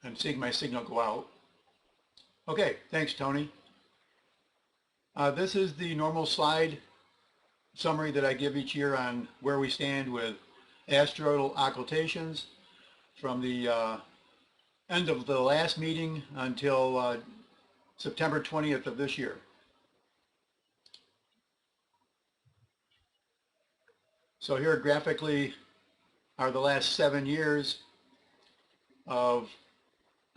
I'm seeing my signal go out. Okay, thanks, Tony. This is the normal slide summary that I give each year on where we stand with asteroidal occultations from the end of the last meeting until September 20th of this year. So here graphically are the last 7 years of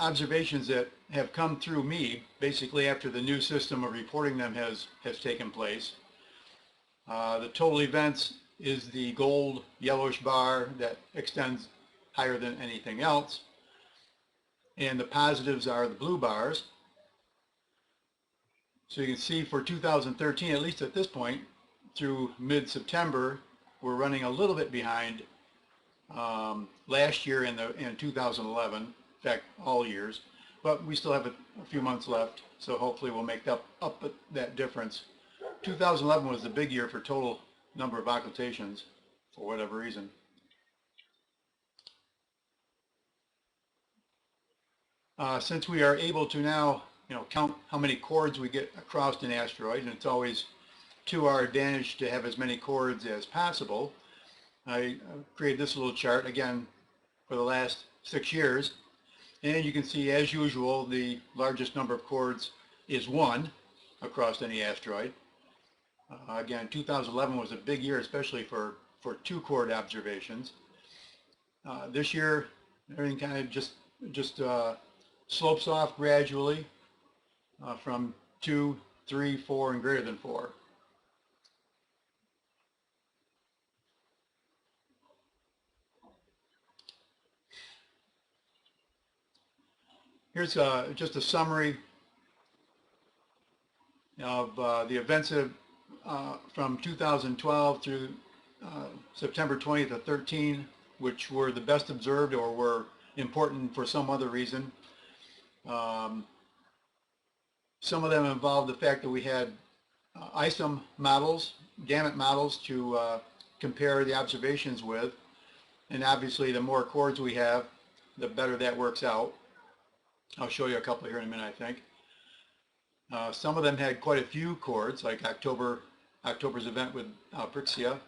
observations that have come through me, basically after the new system of reporting them has taken place. The total events is the gold yellowish bar that extends higher than anything else, and the positives are the blue bars. So you can see for 2013, at least at this point, through mid-September, we're running a little bit behind last year in 2011, in fact all years, but we still have a few months left, so hopefully we'll make up that difference. 2011 was the big year for total number of occultations for whatever reason. Since we are able to now count how many chords we get across an asteroid, and it's always to our advantage to have as many chords as possible, I created this little chart again for the last 6 years, and you can see, as usual, the largest number of chords is 1 across any asteroid. Again, 2011 was a big year, especially for 2 chord observations. This year, everything kind of just slopes off gradually from 2, 3, 4, and greater than 4. Here's just a summary of the events from 2012 through September 20th of 13, which were the best observed or were important for some other reason. Some of them involved the fact that we had ISOM models, gamut models to compare the observations with, and obviously the more chords we have, the better that works out. I'll show you a couple here in a minute, I think. Some of them had quite a few chords, like October's event with Brixia,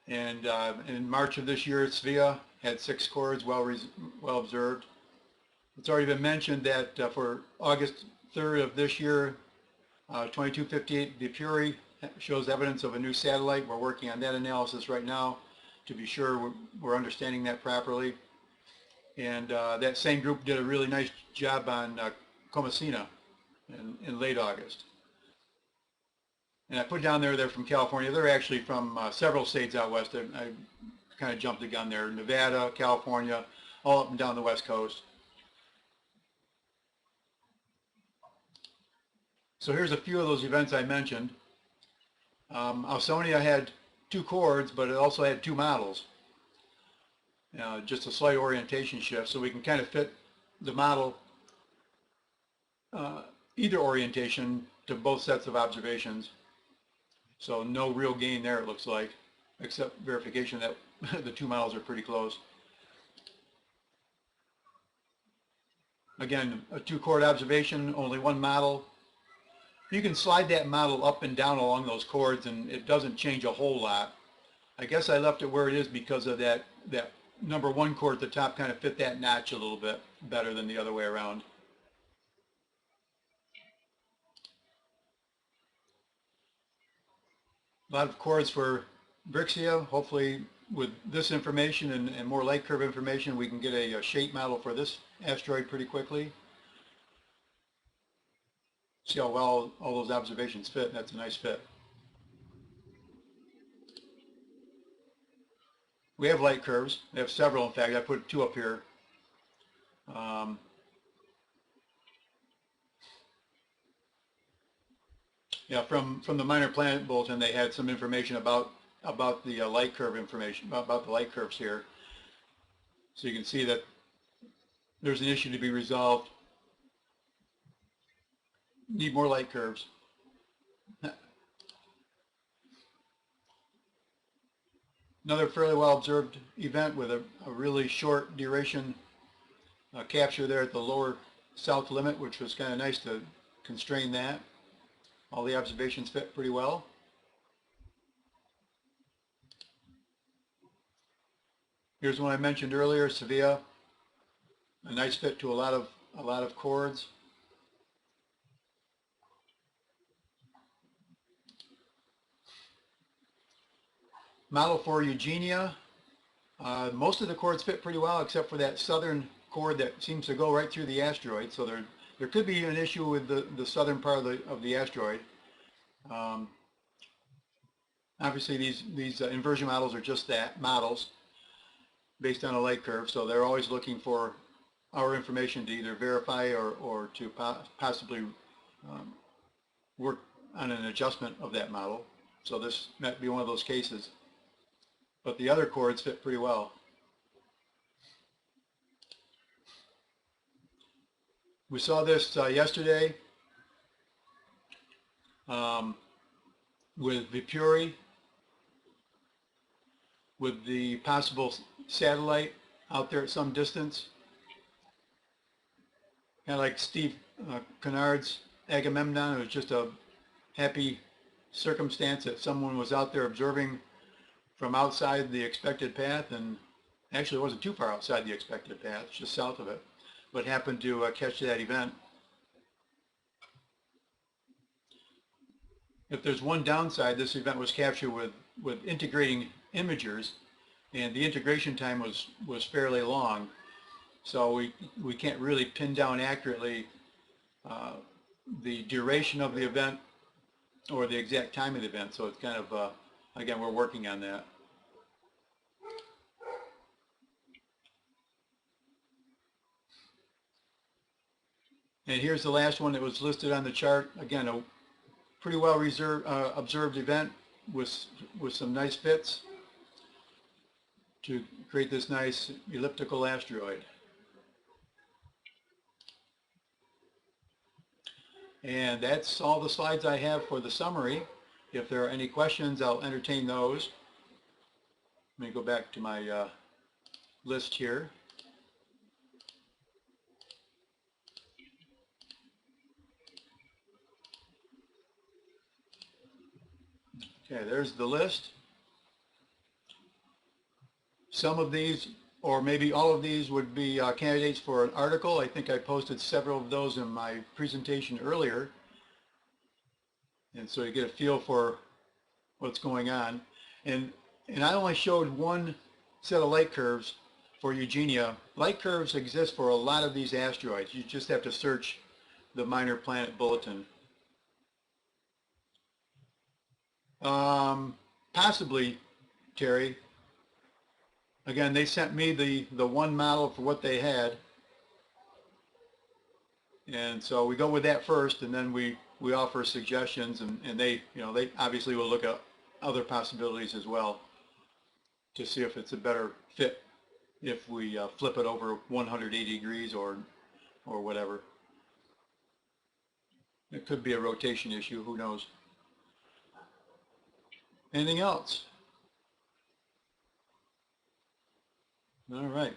and in March of this year, Svea had 6 chords, well observed. It's already been mentioned that for August 3rd of this year, 2258 Vipuri shows evidence of a new satellite. We're working on that analysis right now to be sure we're understanding that properly. And that same group did a really nice job on Comacina in late August. And I put down there, they're from California. They're actually from several states out west. I kind of jumped the gun there. Nevada, California, all up and down the West Coast. So here's a few of those events I mentioned. Ausonia had 2 chords, but it also had 2 models. Just a slight orientation shift, so we can kind of fit the model either orientation to both sets of observations. So no real gain there, it looks like, except verification that the 2 models are pretty close. Again, a 2 chord observation, only 1 model. You can slide that model up and down along those chords and it doesn't change a whole lot. I guess I left it where it is because of that number 1 chord at the top kind of fit that notch a little bit better than the other way around. A lot of chords for Brixia. Hopefully with this information and more light curve information we can get a shape model for this asteroid pretty quickly. See how well all those observations fit. That's a nice fit. We have light curves. We have several, in fact. I put 2 up here. Yeah, from the Minor Planet Bulletin, they had some information about the light curve information, about the light curves here. So you can see that there's an issue to be resolved. Need more light curves. Another fairly well observed event with a really short duration capture there at the lower south limit, which was kind of nice to constrain that. All the observations fit pretty well. Here's one I mentioned earlier, Sevilla. A nice fit to a lot of chords. Model for Eugenia. Most of the chords fit pretty well, except for that southern chord that seems to go right through the asteroid. So there could be an issue with the southern part of the asteroid. Obviously, these inversion models are just that, models based on a light curve. So they're always looking for our information to either verify or to possibly work on an adjustment of that model. So this might be one of those cases. But the other chords fit pretty well. We saw this yesterday with Vipuri, with the possible satellite out there at some distance. Kind of like Steve Kennard's Agamemnon. It was just a happy circumstance that someone was out there observing from outside the expected path, and actually it wasn't too far outside the expected path, just south of it, but happened to catch that event. If there's one downside, this event was captured with integrating imagers, and the integration time was fairly long, so we can't really pin down accurately the duration of the event or the exact time of the event. So it's kind of again, we're working on that. And here's the last one that was listed on the chart. Again, a pretty well observed event with some nice fits to create this nice elliptical asteroid. And that's all the slides I have for the summary. If there are any questions, I'll entertain those. Let me go back to my list here. Okay, there's the list. Some of these, or maybe all of these, would be candidates for an article. I think I posted several of those in my presentation earlier. And so you get a feel for what's going on. And I only showed one set of light curves for Eugenia. Light curves exist for a lot of these asteroids. You just have to search the Minor Planet Bulletin. Possibly, Terry. Again, they sent me the one model for what they had. And so we go with that first, and then we offer suggestions, and they obviously will look at other possibilities as well to see if it's a better fit if we flip it over 180 degrees or whatever. It could be a rotation issue, who knows. Anything else? All right.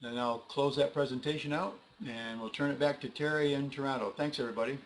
Then I'll close that presentation out, and we'll turn it back to Terry in Toronto. Thanks, everybody.